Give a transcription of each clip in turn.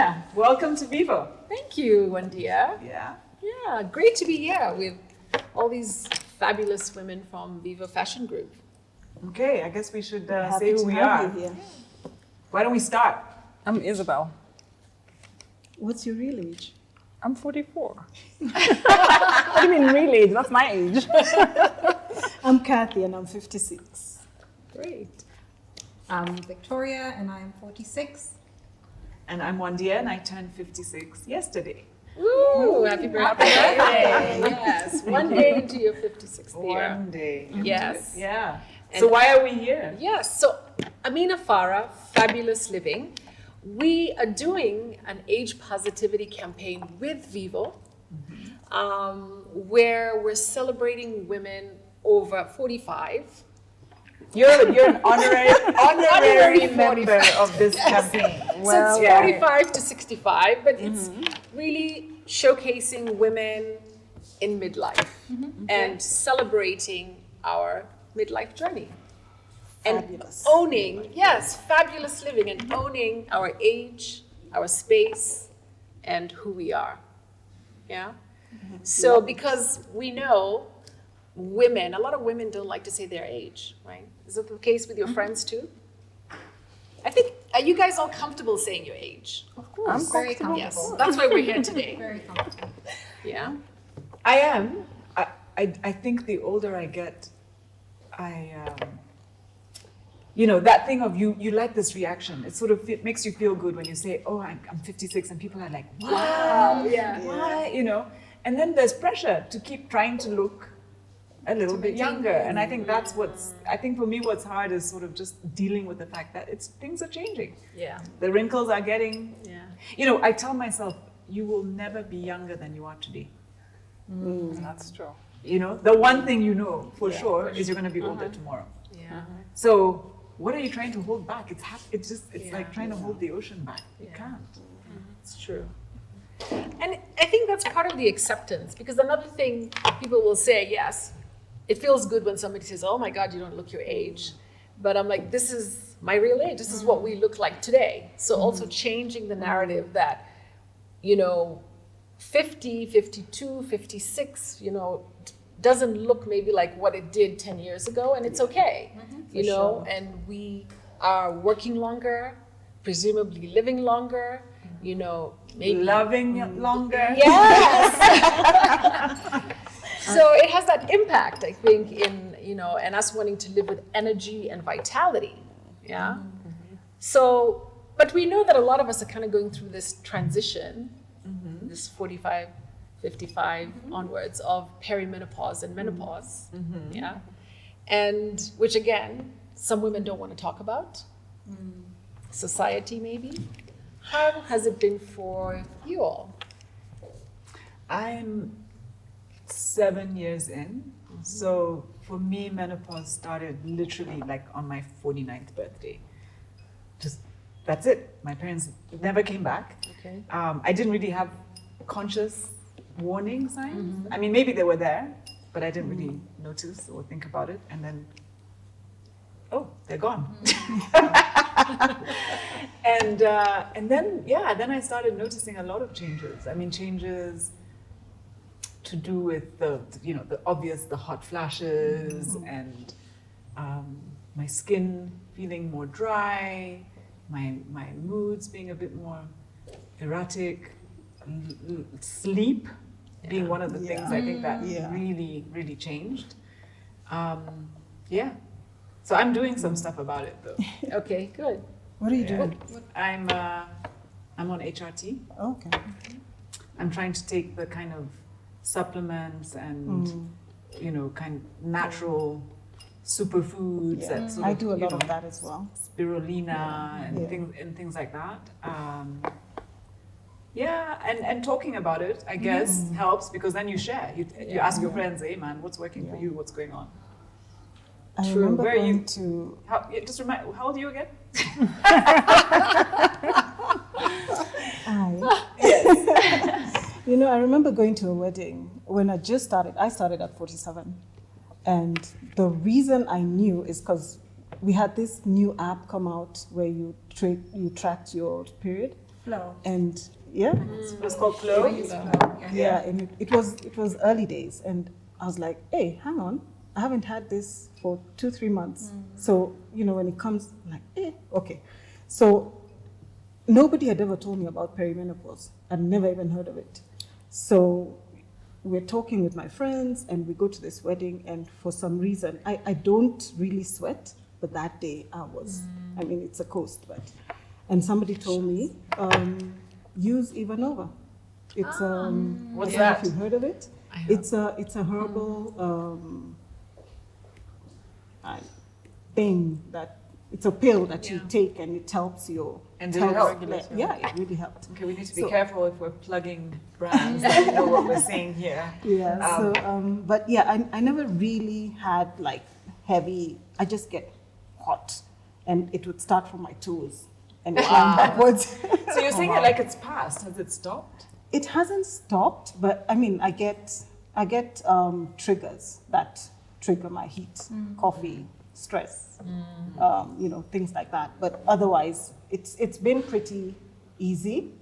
Christina, welcome to Vivo. Thank you, Wandia. Yeah. Yeah, great to be here with all these fabulous women from Vivo Fashion Group. Okay, I guess we should say Happy who to we have are. you here. Why don't we start? I'm Isabel. What's your real age? I'm 44. What do you mean real age? That's my age. I'm Kathy and I'm 56. Great. I'm Victoria and I'm 46. And I'm Wandia and I turned 56 yesterday. Woo! Happy birthday! Yes, one day into your 56th year. One day. Yes. Yeah. And- So why are we here? Yes, so Amina Farah, Fabulous Living. We are doing an age positivity campaign with Vivo, where we're celebrating women over 45. You're an honorary member 45. of this campaign. So it's yeah. 45 to 65, but it's really showcasing women in midlife and celebrating our midlife journey. And Fabulous. owning, yes, fabulous living and owning our age, our space, and who we are. Yeah? So because we know women, a lot of women don't like to say their age, right? Is it the case with your friends too? I think, are you guys all comfortable saying your age? Of course. I'm very comfortable. Yes, that's why we're here today. Very comfortable. Yeah? I am. I think the older I get, that thing of you like this reaction. It sort of makes you feel good when you say, oh, I'm 56, and people are like, wow, Yeah. why, and then there's pressure to keep trying to look a little bit younger. And I think for me what's hard is sort of just dealing with the fact that things are changing. Yeah. The wrinkles are getting, Yeah. I tell myself, you will never be younger than you are today. That's true. The one thing for sure is you're going to be older tomorrow. Yeah. So what are you trying to hold back? It's Yeah. like trying to hold the ocean back. You Yeah. can't. It's true. And I think that's part of the acceptance, because another thing people will say, yes, it feels good when somebody says, oh my God, you don't look your age. But I'm like, this is my real age. This is what we look like today. So also changing the narrative that, 50, 52, 56, doesn't look maybe like what it did 10 years ago, and it's okay, and we are working longer, presumably living longer, maybe Loving longer. Yes. So it has that impact, I think, in, and us wanting to live with energy and vitality. Yeah. So, but we know that a lot of us are kind of going through this transition, this 45, 55 onwards of perimenopause and menopause. Yeah. And which again, some women don't want to talk about. Society maybe. How has it been for you all? I'm 7 years in. So for me, menopause started literally like on my 49th birthday. Just, that's it. My parents never came back. Okay. I didn't really have conscious warning signs. I mean, maybe they were there, but I didn't really notice or think about it. And then, oh, they're gone. And then I started noticing a lot of changes. I mean, changes to do with the obvious, the hot flashes and my skin feeling more dry, my moods being a bit more erratic, sleep being one of the things I think that really, really changed. So I'm doing some stuff about it though. Okay, good. What are you doing? I'm on HRT. Okay. I'm trying to take the kind of supplements and kind of natural superfoods Yeah. that sort I of, do a lot of that as well. spirulina and things like that. And talking about it, I guess, helps because then you share. You ask your friends, hey man, what's working for you? What's going on? I True. remember Where are going you? to Just remind, how old are you again? I remember going to a wedding when I just started. I started at 47. And the reason I knew is because we had this new app come out where you tracked your period. Flow. And yeah, It was called Flow. We use Flow. yeah, and it was early days, and I was like, hey, hang on, I haven't had this for 2-3 months. So when it comes, I'm like, okay. So nobody had ever told me about perimenopause. I'd never even heard of it. So we're talking with my friends, and we go to this wedding, and for some reason, I don't really sweat, but that day I was. I mean, it's a coast, and somebody told me, use Ivanova. It's What's I don't know that? if you've heard of it. It's a herbal thing that it's a pill that you take, and it helps your. And did it help? Yeah, it really helped. Okay, we need to be So- careful if we're plugging brands. That we know what we're saying here. Yeah. But yeah, I never really had like heavy. I just get hot, and it would start from my toes and climb backwards. So you're saying it like it's past. Has it stopped? It hasn't stopped, but I mean, I get triggers that trigger my heat, coffee, stress, things like that. But otherwise, it's been pretty easy.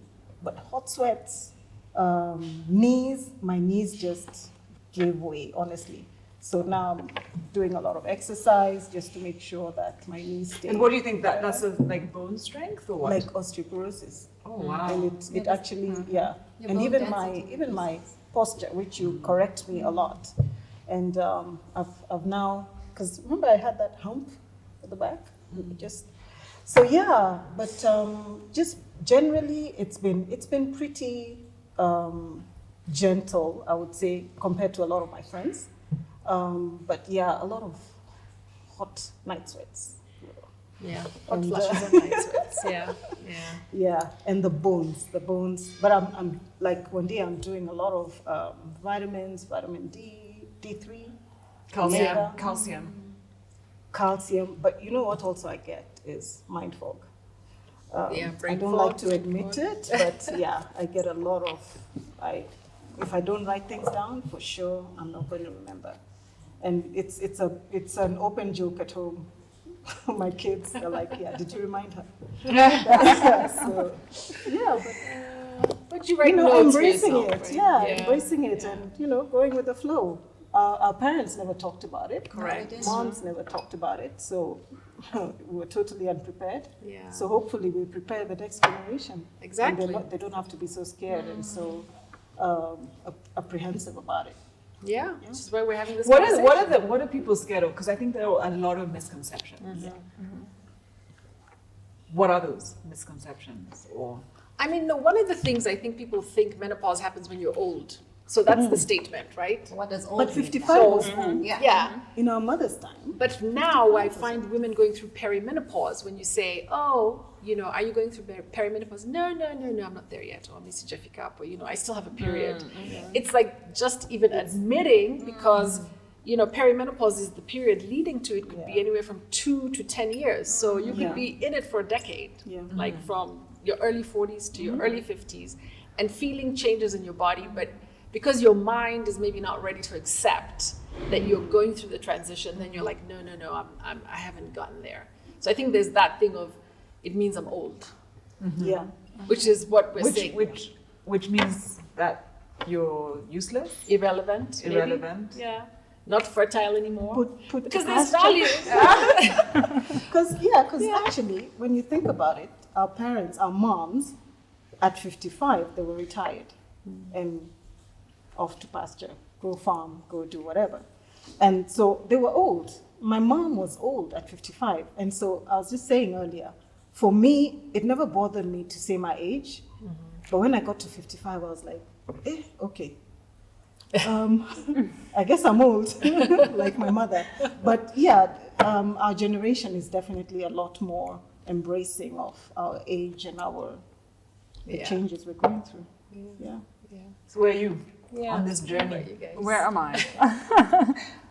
But hot sweats, my knees just gave way, honestly. So now I'm doing a lot of exercise just to make sure that my knees stay. And what do you think that's like bone strength or what? Like osteoporosis. Oh wow. And it actually, yeah. Your And bone even density my posture, which you correct me a lot. And I've now, because remember I had that hump at the back? So yeah, but just generally it's been pretty gentle, I would say, compared to a lot of my friends. But yeah, a lot of hot night sweats. Yeah, hot And, flushes and night sweats. Yeah, yeah. Yeah, and the bones. But I'm like one day I'm doing a lot of vitamins, vitamin D, D3, Calcium. omega, Calcium. calcium. But you know what also I get is mind fog. Yeah, I brain don't fog, like to brain admit fog. it, but yeah, I get a lot of. If I don't write things down, for sure I'm not going to remember. And it's an open joke at home. My kids are like, yeah, did you remind her? So yeah, But you write but notes for embracing yourself, it, right? yeah, embracing it, and going with the flow. Our parents never talked about it. Correct. didn't. Moms never talked about it, so we were totally unprepared. Yeah. So hopefully we prepare the next generation. And Exactly. they don't have to be so scared and so apprehensive about it. Yeah, which is why we're having this What conversation. are people scared of? Because I think there are a lot of misconceptions. What are those misconceptions? Or I mean, no, one of the things I think people think menopause happens when you're old. So that's the statement, right? What does old But mean? 55 was old Yeah. Yeah. in our mother's time. But now I find women going through perimenopause when you say, oh, are you going through perimenopause? No, I'm not there yet. Or Missy Jeffika, or, I still have a period. It's like just even admitting because, perimenopause is the period leading to it could be anywhere from 2 to 10 years. So you could be in it for a decade, Yeah. like from your early 40s to your early 50s and feeling changes in your body. But because your mind is maybe not ready to accept that you're going through the transition, then you're like, no, I haven't gotten there. So I think there's that thing of, it means I'm old, Yeah. which is what we're saying. which means that you're useless, Irrelevant. maybe? irrelevant. Yeah. Not fertile anymore. Put Because to there's pasture. value. Because actually, when you think about it, our parents, our moms, at 55, they were retired and off to pasture, go farm, go do whatever. And so they were old. My mom was old at 55. And so I was just saying earlier, for me, it never bothered me to say my age. But when I got to 55, I was like, okay. I guess I'm old, like my mother. But yeah, our generation is definitely a lot more embracing of our age and the changes we're going through. Yeah. So where are you Yeah. on this What about journey? you guys? Where am I?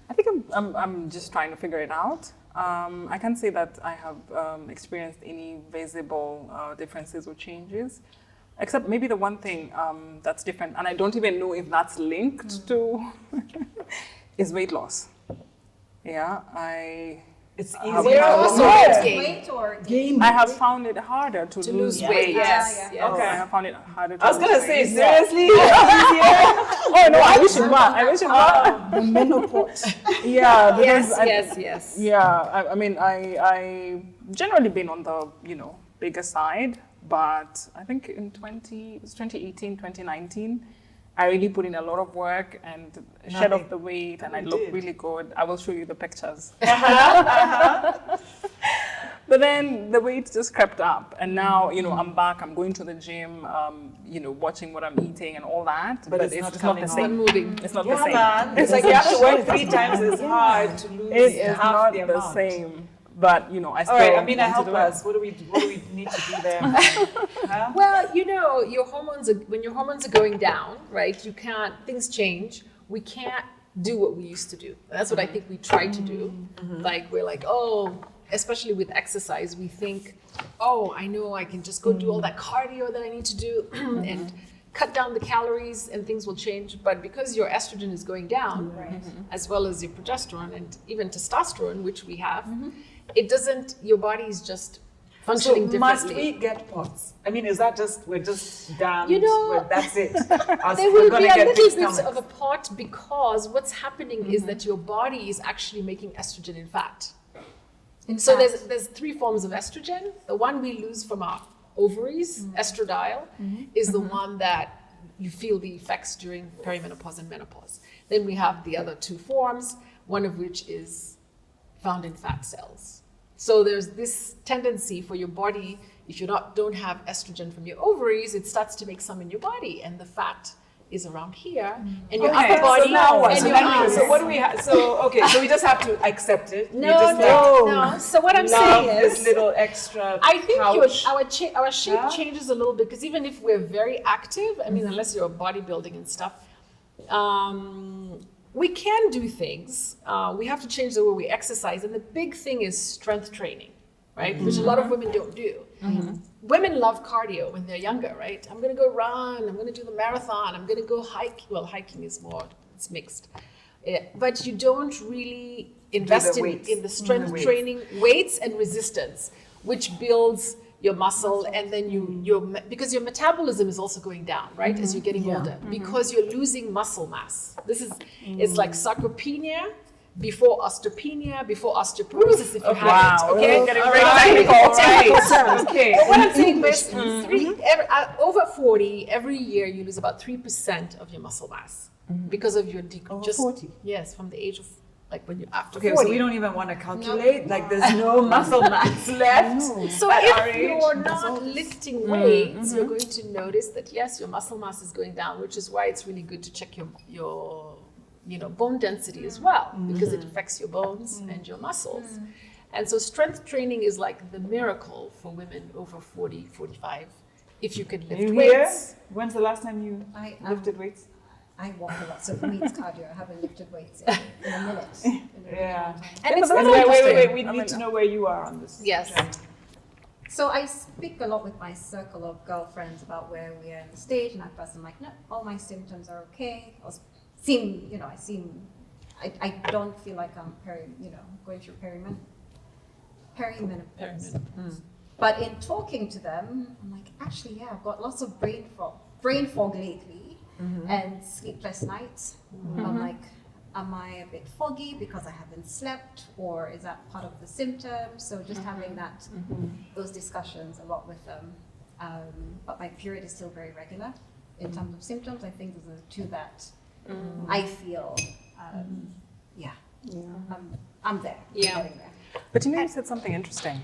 I think I'm just trying to figure it out. I can't say that I have experienced any visible differences or changes, except maybe the one thing that's different, and I don't even know if that's linked to, is weight loss. Yeah, It's Uh, easier. We're for also women. gain. Weight or Gain. I have found it harder to lose lose weight. weight. Yes, yes. Okay. I have found it harder to I was lose gonna say, weight. seriously? Easier? Oh no, I wish it were. I wish it were. The menopause. Yeah, because Yes. Yeah, I mean, I generally been on the, bigger side, but I think in 2018, 2019, I really put in a lot of work and shed off the weight, and I You look did. really good. I will show you the pictures. But then the weight just crept up, and now, I'm back, I'm going to the gym, watching what I'm eating and all that, But but it's not the coming Not same. moving. It's not Yeah, the same. man. It's like you have to work 3 times as hard to lose It is half not the the amount. same, but I still All right, Amina, want to help do it. us. What do we need to do there? Huh? Well, your hormones when your hormones are going down, right? Things change. We can't do what we used to do. That's what I think we try to do. Like we're like, especially with exercise, we think, I know I can just go do all that cardio that I need to do and cut down the calories and things will change. But because your estrogen is going down, as well as your progesterone and even testosterone, which we have, your body is just functioning So must differently. we get POTS? I mean, is that we're just damned? That's it. There will be a little bit of a pot because what's happening is that your body is actually making estrogen in fat. So there's 3 forms of estrogen. The one we lose from our ovaries, estradiol, is the one that you feel the effects during perimenopause and menopause. Then we have the other 2 forms, one of which is found in fat cells. So there's this tendency for your body, if you don't have estrogen from your ovaries, it starts to make some in your body, and the fat is around here, and your upper body, so now what? and So, your then arms. so what do we have? So we just have to accept it. We No, just no. So what I'm love saying this is, little extra I think pouch. our shape Yeah. changes a little bit because even if we're very active, I mean, unless you're bodybuilding and stuff, we can do things. We have to change the way we exercise, and the big thing is strength training, right? Which a lot of women don't do. Women love cardio when they're younger, right? I'm going to go run. I'm going to do the marathon. I'm going to go hike. Well, hiking is it's mixed. But you don't really invest weights. in the strength weights. training, weights and resistance, which builds your muscle, and then because your metabolism is also going down, right, as you're getting older, because you're losing muscle mass. It's like sarcopenia before osteopenia, before osteoporosis, if you have it. Okay, We're getting All very right. technical. Okay. But what I'm saying is, over 40, every year you lose about 3% of your muscle mass because of your Over 40? Yes, from the age of when you're after Okay, 40. so we don't even want to calculate. Like, there's no muscle mass left. So at our if age. you're not lifting weights, you're going to notice that yes, your muscle mass is going down, which is why it's really good to check your bone density as well, because it affects your bones and your muscles. And so strength training is like the miracle for women over 40, 45. If you can lift You weights. here? When's the last time you lifted weights? I walk a lot, so for me it's cardio. I haven't lifted weights in a minute. Yeah. And it's not Wait. We need to know where you are on this. Yes. journey. So I speak a lot with my circle of girlfriends about where we are in the stage, and at first I'm like, no, all my symptoms are okay. I don't feel like I'm going through perimenopause. But in talking to them, I'm like, actually, yeah, I've got lots of brain fog lately, and sleepless nights. I'm like, am I a bit foggy because I haven't slept, or is that part of the symptoms? So just having those discussions a lot with them. But my period is still very regular in terms of symptoms. I think those are the 2 that I feel, I'm there. Yeah. I'm getting there. But you said something interesting.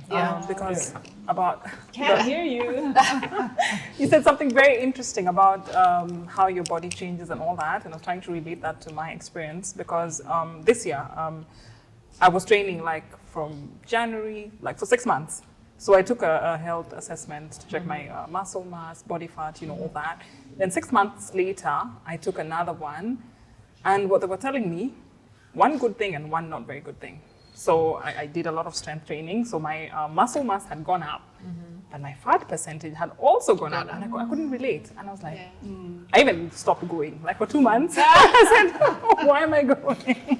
Because about Can't hear you. you said something very interesting about how your body changes and all that, and I was trying to relate that to my experience because this year I was training from January, for 6 months. So I took a health assessment to check my muscle mass, body fat, all that. Then 6 months later, I took another one, and what they were telling me, one good thing and one not very good thing. So I did a lot of strength training. So my muscle mass had gone up, but my fat percentage had also gone up, and I couldn't relate. And I was like, I even stopped going. For 2 months, I said, why am I going?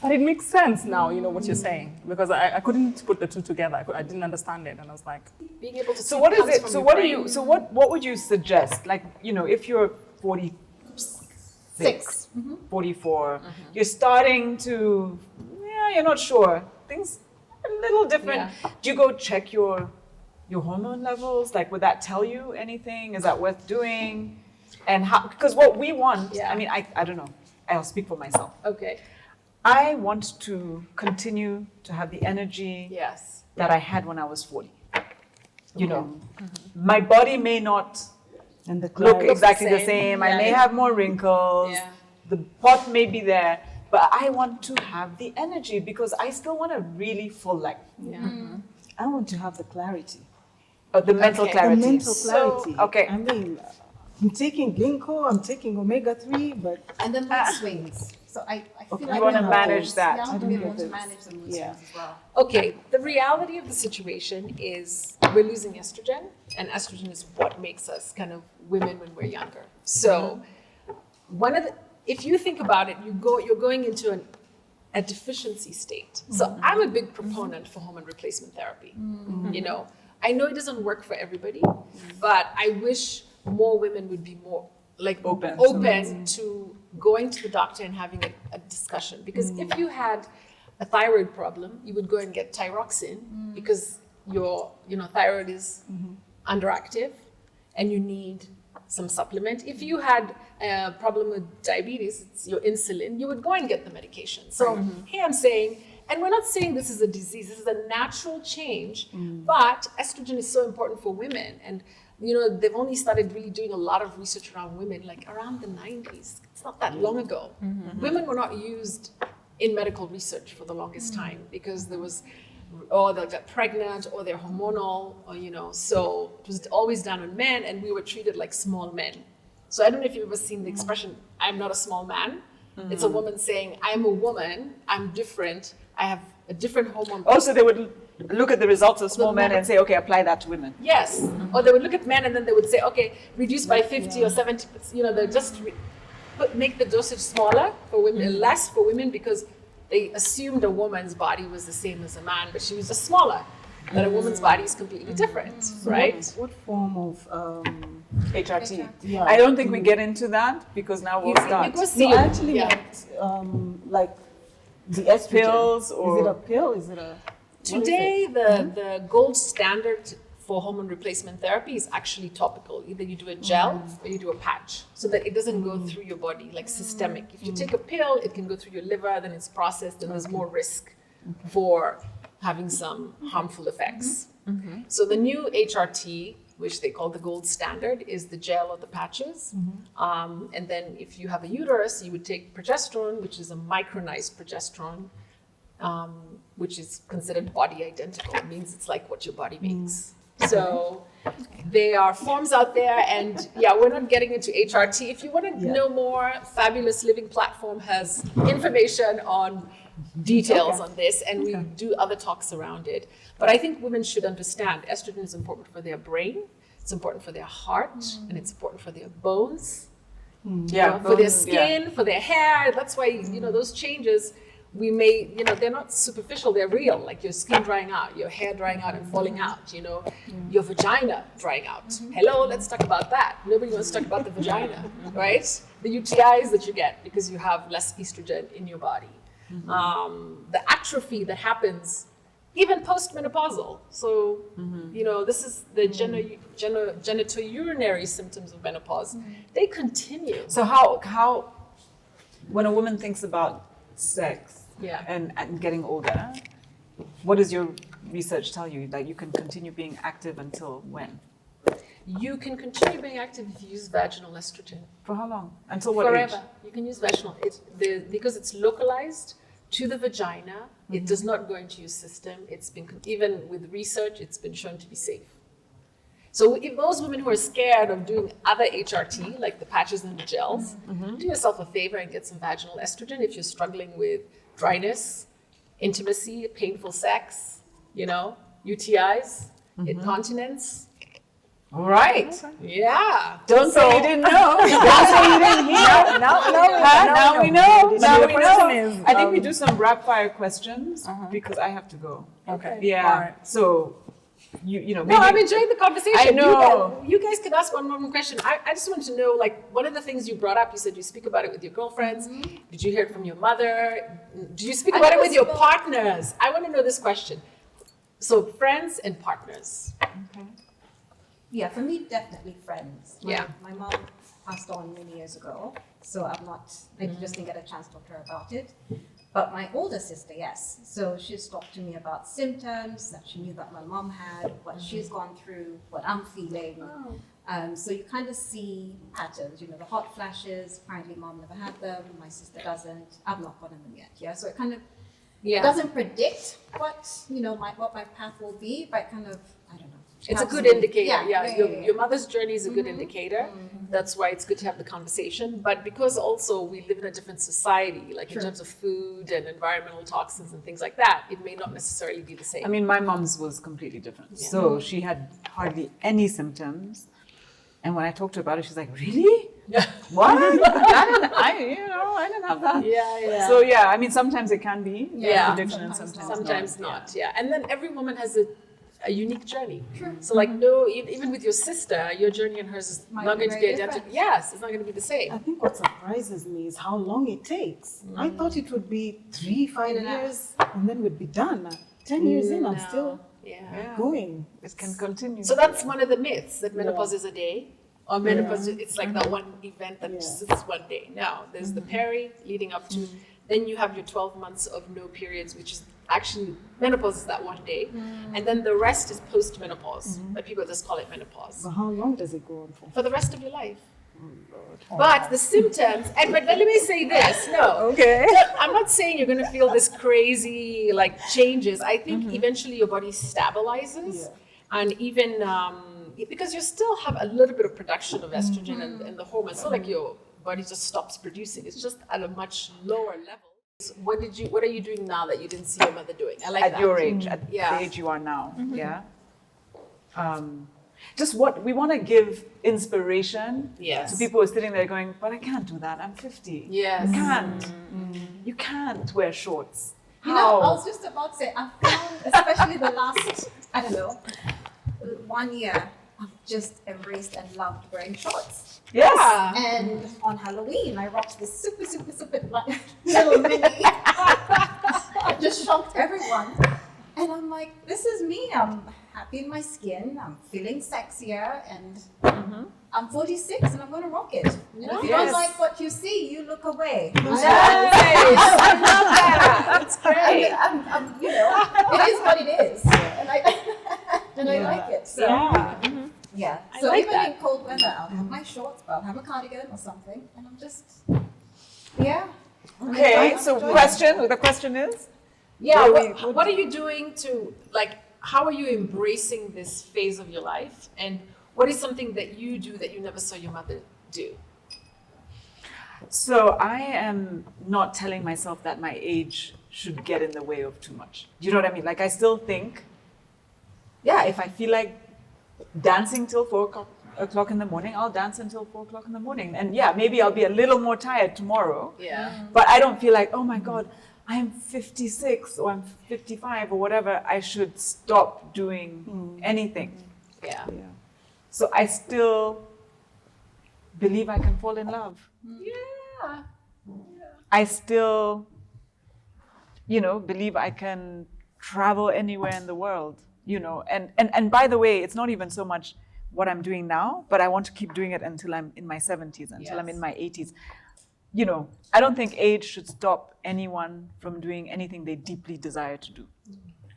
But it makes sense now, you know, what you're saying, because I couldn't put the two together. I didn't understand it, and I was like, Being able to So see what is comes it? from So your what do brain. you? So what would you suggest? Like, you know, if you're 46, 44, you're starting to, yeah, you're not sure. Things are a little different. Yeah. Do you go check your hormone levels? Like, would that tell you anything? Is that worth doing? And how? Because what we want, Yeah. I mean, I don't know. I'll speak for myself. Okay. I want to continue to have the energy Yes. that I had when I was 40. You know, my body may not And the look clarity. exactly the same. same. I Yeah. may have more wrinkles. Yeah. The pot may be there, but I want to have the energy because I still want a really full life. Yeah. I want to have the clarity. The mental Okay. clarity. The mental clarity. So, okay. I mean, I'm taking ginkgo, I'm taking omega-3, but And the mood swings. So I feel Okay, like you wanna we manage have that. to- I Yeah, don't we get want to this. manage the mood Yeah. swings as well. Okay, the reality of the situation is we're losing estrogen, and estrogen is what makes us kind of women when we're younger. So, if you think about it, you're going into a deficiency state. So I'm a big proponent for hormone replacement therapy. You know, I know it doesn't work for everybody, but I wish more women would be more like Open. to going to the doctor and having a discussion. Because if you had a thyroid problem, you would go and get thyroxine because your thyroid is underactive and you need some supplement. If you had a problem with diabetes, it's your insulin, you would go and get the medication. So here I'm saying, and we're not saying this is a disease, this is a natural change, but estrogen is so important for women. And they've only started really doing a lot of research around women, like around the 90s. It's not that long ago. Women were not used in medical research for the longest time because there was, or they'll get pregnant, or they're hormonal, or so it was always done on men, and we were treated like small men. So I don't know if you've ever seen the expression, "I'm not a small man." It's a woman saying, "I'm a woman, I'm different, I have a different hormone." Also, they would look at the results of small men men. and say, okay, apply that to women. Yes. Or they would look at men and then they would say, okay, reduce by 50 or 70%. They just make the dosage smaller for women, less for women, because they assumed a woman's body was the same as a man, but she was just smaller. That a woman's body is completely different, right? what form of HRT. Yeah. I don't think we get into that because now we'll You start. go see No, I it. actually Yeah. meant like the estrogen. Pills or- is it a pill? Is it a what is Today, it? the gold standard for hormone replacement therapy is actually topical. Either you do a gel or you do a patch, so that it doesn't go through your body like systemic. If you take a pill, it can go through your liver, then it's processed, and there's more risk for having some harmful effects. So the new HRT, which they call the gold standard, is the gel or the patches. And then if you have a uterus, you would take progesterone, which is a micronized progesterone, which is considered body identical. It means it's like what your body makes. So there are forms out there, and yeah, we're not getting into HRT. If you want to know more, Fabulous Living Platform has information on details on this, and we do other talks around it. But I think women should understand estrogen is important for their brain, it's important for their heart, and it's important for their bones, for their skin, for their hair. That's why, those changes, we may, they're not superficial, they're real, like your skin drying out, your hair drying out and falling out, your vagina drying out. Hello, let's talk about that. Nobody wants to talk about the vagina, right? The UTIs that you get because you have less estrogen in your body. The atrophy that happens even post-menopausal. So, this is the genitourinary symptoms of menopause. They continue. So how when a woman thinks about sex and getting older, what does your research tell you? That you can continue being active until when? You can continue being active if you use vaginal estrogen. For how long? Until what Forever. age? You can use vaginal. Because it's localized to the vagina, it does not go into your system. It's been, even with research, it's been shown to be safe. So if those women who are scared of doing other HRT, like the patches and the gels, do yourself a favor and get some vaginal estrogen if you're struggling with dryness, intimacy, painful sex, UTIs, incontinence. All right. Yeah. Don't say you didn't know. Don't say you didn't hear. Now we know. Now we know. I think we do some rapid fire questions because I have to go. Okay. Yeah. All right. So, you know, No, maybe. I'm enjoying the conversation. I know. You guys can ask one more question. I just want to know, like, one of the things you brought up, you said you speak about it with your girlfriends. Did you hear it from your mother? Did you speak about it with your partners? I want to know this question. So, friends and partners. Okay. Yeah, for me, definitely friends. Yeah. My mom passed on many years ago, so I just didn't get a chance to talk to her about it. But my older sister, yes. So she's talked to me about symptoms that she knew that my mom had, what she's gone through, what I'm feeling. So you kind of see patterns, you know, the hot flashes. Apparently, mom never had them. My sister doesn't. I've not gotten them yet. Yeah. So it kind of doesn't predict what what my path will be, but kind of I don't know. It's a good indicator. Your mother's journey is a good indicator. That's why it's good to have the conversation. But because also we live in a different society, like in terms of food and environmental toxins and things like that, it may not necessarily be the same. I mean, my mom's was completely different. So she had hardly any symptoms. And when I talked to her about it, she's like, really? What? I didn't have that. Yeah. So yeah, I mean, sometimes it can be addiction and Sometimes not. Yeah. And then every woman has a unique journey. True. So like even with your sister, your journey and hers is not going to be identical. Yes, it's not going to be the same. I think what surprises me is how long it takes. I thought it would be 3-5 years and then we'd be done. 10 years in, I'm still going. It can continue. So that's one of the myths, that menopause is a day, or menopause, it's like that one event that just is one day. Now, there's the peri leading up to, then you have your 12 months of no periods, which is actually, menopause is that one day. And then the rest is post-menopause, but people just call it menopause. But how long does it go on for? For the rest of your life. But the symptoms, but let me say this, no. Okay. I'm not saying you're going to feel this crazy like changes. I think eventually your body stabilizes, and even because you still have a little bit of production of estrogen and the hormones. It's not like your body just stops producing. It's just at a much lower level. What are you doing now that you didn't see your mother doing? I like at that. your age, at the age you are now. Yeah. Just what we want to give inspiration to people who are sitting there going, but I can't do that. I'm 50. Yes. You can't. You can't wear shorts. You know, I was just about to say, I found, especially the last, 1 year, I've just embraced and loved wearing shorts. Yes. And on Halloween, I rocked this super little mini. I just shocked everyone. And I'm like, this is me. I'm happy in my skin. I'm feeling sexier. And I'm 46 and I'm going to rock it. And if you don't like what you see, you look away. I love that. That's great. It is what it is. And I like it. So, yeah. I So like even that. in cold weather, I'll have my shorts, but I'll have a cardigan or something. And I'm just, Okay, so the question is? Yeah, what are you doing to, like, how are you embracing this phase of your life? And what is something that you do that you never saw your mother do? So I am not telling myself that my age should get in the way of too much. Do you know what I mean? Like I still think, if I feel like dancing till 4 o'clock in the morning, I'll dance until 4 o'clock in the morning. And maybe I'll be a little more tired tomorrow. Yeah. But I don't feel like, oh my God, I'm 56 or I'm 55 or whatever, I should stop doing anything. Yeah. So I still believe I can fall in love. Yeah. I still, believe I can travel anywhere in the world, and by the way, it's not even so much what I'm doing now, but I want to keep doing it until I'm in my 70s, until I'm in my 80s. I don't think age should stop anyone from doing anything they deeply desire to do.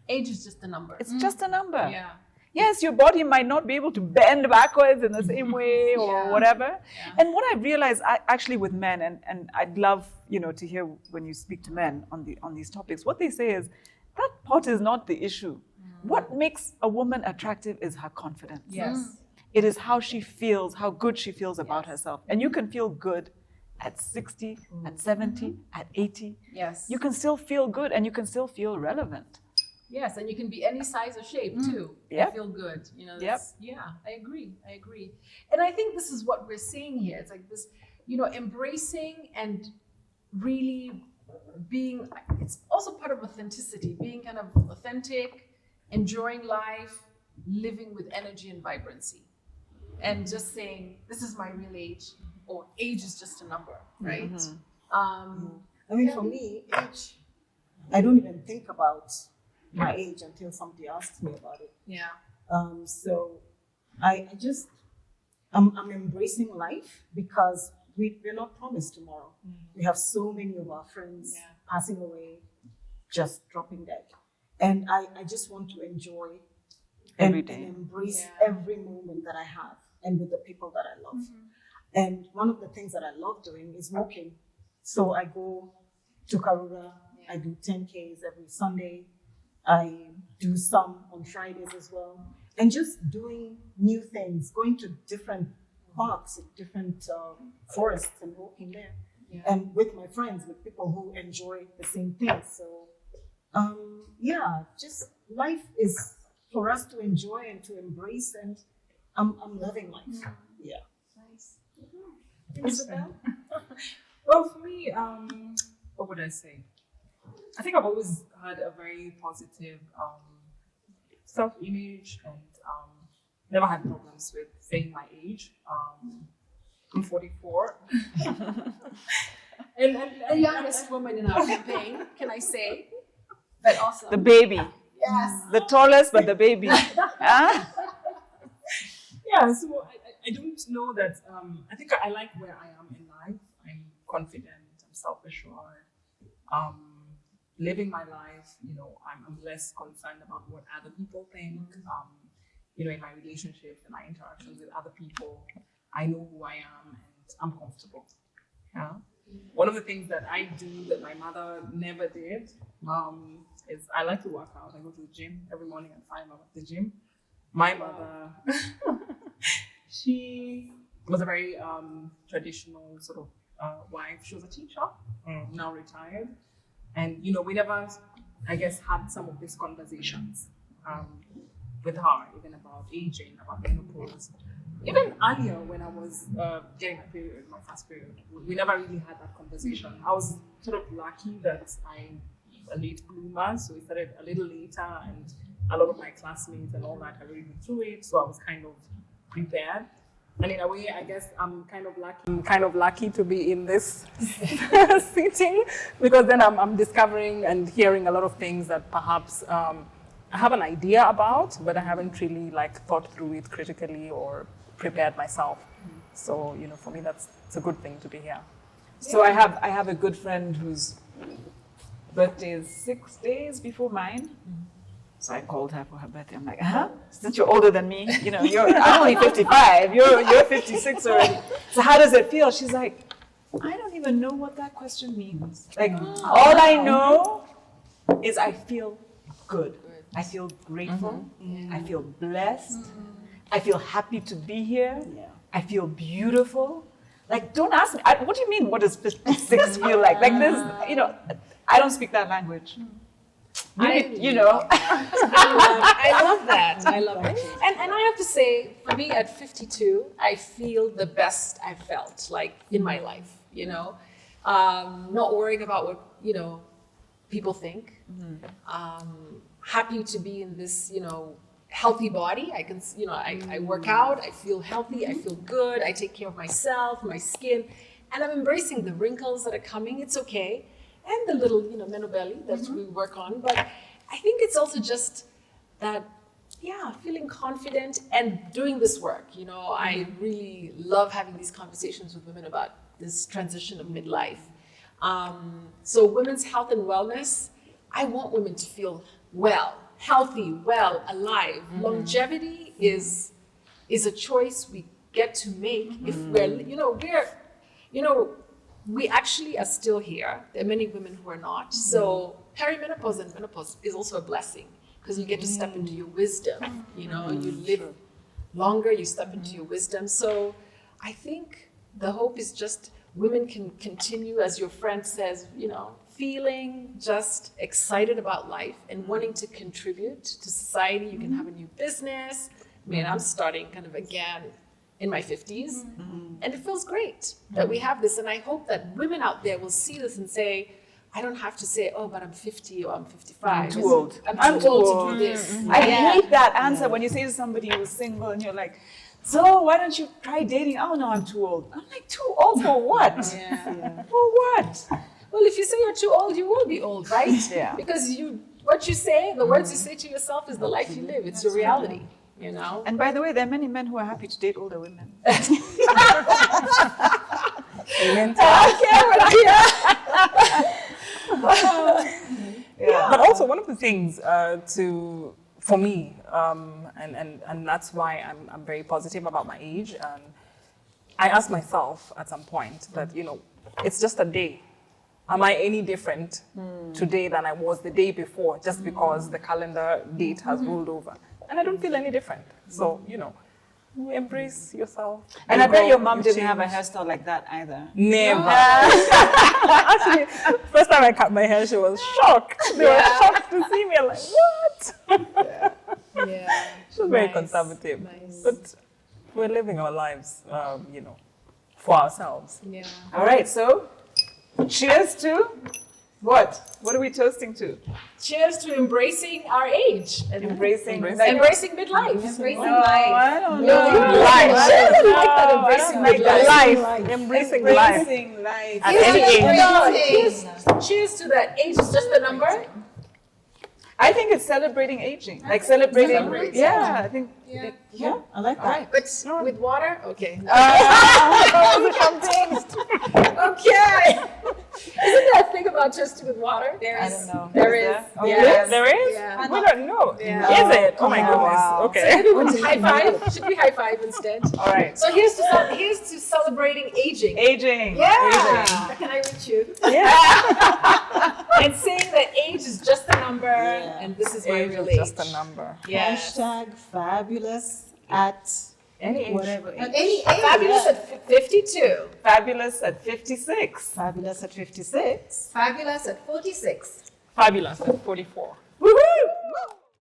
Age is just a number. It's just a number. Yeah. Yes, your body might not be able to bend backwards in the same way or whatever. Yeah. And what I've realized actually with men, and I'd love, to hear when you speak to men on these topics, what they say is that part is not the issue. What makes a woman attractive is her confidence. Yes. It is how she feels, how good she feels about herself. And you can feel good at 60, at 70, at 80. Yes. You can still feel good and you can still feel relevant. Yes, and you can be any size or shape too. Yep. And feel good. You know, Yep. yeah, I agree. And I think this is what we're seeing here. It's like this, you know, embracing and really being, it's also part of authenticity, being kind of authentic, enjoying life, living with energy and vibrancy. And just saying, this is my real age, or age is just a number, right? I mean, for me, age, I don't even think about my age until somebody asks me about it. Yeah. So I just, I'm embracing life because we're not promised tomorrow. We have so many of our friends passing away, just dropping dead. And I just want to enjoy Every day. and embrace every moment that I have and with the people that I love. And one of the things that I love doing is walking. So I go to Karura, I do 10Ks every Sunday. I do some on Fridays as well. And just doing new things, going to different parks, different forests and walking there. Yeah. And with my friends, with people who enjoy the same things. So, just life is for us to enjoy and to embrace, and I'm loving life. Yeah. Nice. Isabel? Well, for me, what would I say? I think I've always had a very positive self-image and never had problems with saying my age. I'm 44. and The youngest woman in our campaign, can I say? But awesome. The baby. Yes. The tallest, but the baby. Ah? Yeah, so I don't know that, I think I like where I am in life. I'm confident, I'm self-assured, living my life, you know, I'm less concerned about what other people think, you know, in my relationships and my interactions with other people. I know who I am and I'm comfortable. Yeah. One of the things that I do that my mother never did is I like to work out. I go to the gym every morning at 5. I'm at the gym. My mother, she was a very traditional sort of wife. She was a teacher, now retired. And, you know, we never, I guess, had some of these conversations with her, even about aging, about menopause. Even earlier, when I was getting my period, my first period, we never really had that conversation. I was sort of lucky that I'm a late bloomer, so it started a little later, and a lot of my classmates and all that had already been through it, so I was kind of prepared. And in a way, I guess I'm kind of lucky to be in this sitting, because then I'm discovering and hearing a lot of things that perhaps I have an idea about, but I haven't really thought through it critically or prepared myself. So, you know, for me, it's a good thing to be here. So I have a good friend whose birthday is 6 days before mine. So I called her for her birthday. I'm like, since you're older than me, you know, I'm only 55, you're 56 already. So how does it feel? She's like, I don't even know what that question means. Like, all I know is I feel good. I feel grateful. I feel blessed. I feel happy to be here. Yeah. I feel beautiful. Like, don't ask me, what do you mean, what does 56 feel like? Like this, you know, I don't speak that language. Maybe, you know. I love that. I love it. And I have to say, for me at 52, I feel the best I've felt like in my life, you know. Not worrying about what, you know, people think. Happy to be in this, you know, healthy body. I can, you know, I work out, I feel healthy, I feel good, I take care of myself, my skin, and I'm embracing the wrinkles that are coming. It's okay. And the little, you know, menobelly that we work on. But I think it's also just that, feeling confident and doing this work. You know, I really love having these conversations with women about this transition of midlife. So women's health and wellness, I want women to feel well, healthy, well, alive. Longevity is a choice we get to make if we actually are still here. There are many women who are not. So perimenopause and menopause is also a blessing, because you get to step into your wisdom. You know, you live longer, you step into your wisdom. So I think the hope is just women can continue, as your friend says, you know, feeling just excited about life and wanting to contribute to society. You can have a new business. I mean, I'm starting kind of again in my 50s, and it feels great that we have this. And I hope that women out there will see this and say, I don't have to say, oh, but I'm 50 or I'm 55. I'm too old. I'm too old to do this. I hate that answer when you say to somebody who's single and you're like, so why don't you try dating? Oh no, I'm too old. I'm like, too old for what? Yeah. For what? Well, if you say you're too old, you will be old, right? Yeah. Because what you say, the words you say to yourself is the life you live. It's your reality, you know? And by the way, there are many men who are happy to date older women. Amen. But also one of the things for me, and that's why I'm very positive about my age. I asked myself at some point that, it's just a day. Am I any different today than I was the day before, just because the calendar date has rolled over? And I don't feel any different. So, you embrace yourself. And I bet your mom you didn't have a change. hairstyle like that either. Never. Actually, first time I cut my hair, she was shocked. They were shocked to see me. I'm like, what? Yeah. She was very Nice. conservative. Nice. But we're living our lives, for ourselves. Yeah. All right, so cheers to what? What are we toasting to? Cheers to embracing our age and Embracing. embracing midlife. Embracing No, life. I don't No, know. life. I don't like that No, I embracing don't like midlife. that. Life. Embracing life. Embracing life. At any age. Cheers to that. Age is just a number. I think it's celebrating aging. Like celebrating. Celebrate. Yeah, I think. Yeah, I like All that. right. But with water? Okay. Champagne. Okay. Isn't there a thing about toasting with water? I don't know. There is. Oh, Yes. There is? Yeah. We don't know. Yeah. Is it? Oh my Oh, goodness. wow. Okay. Maybe we'll high five. Should we high five instead? All right. So here's to celebrating aging. Aging. Yeah. Can I reach you? Yeah. And saying that age is just a number, and this is my Age real is age. just a number. Yes. Hashtag fabulous at Any age. whatever At age. any age. Fabulous at 52. Fabulous at 56. Fabulous at 56. Fabulous at 46. Fabulous at 44.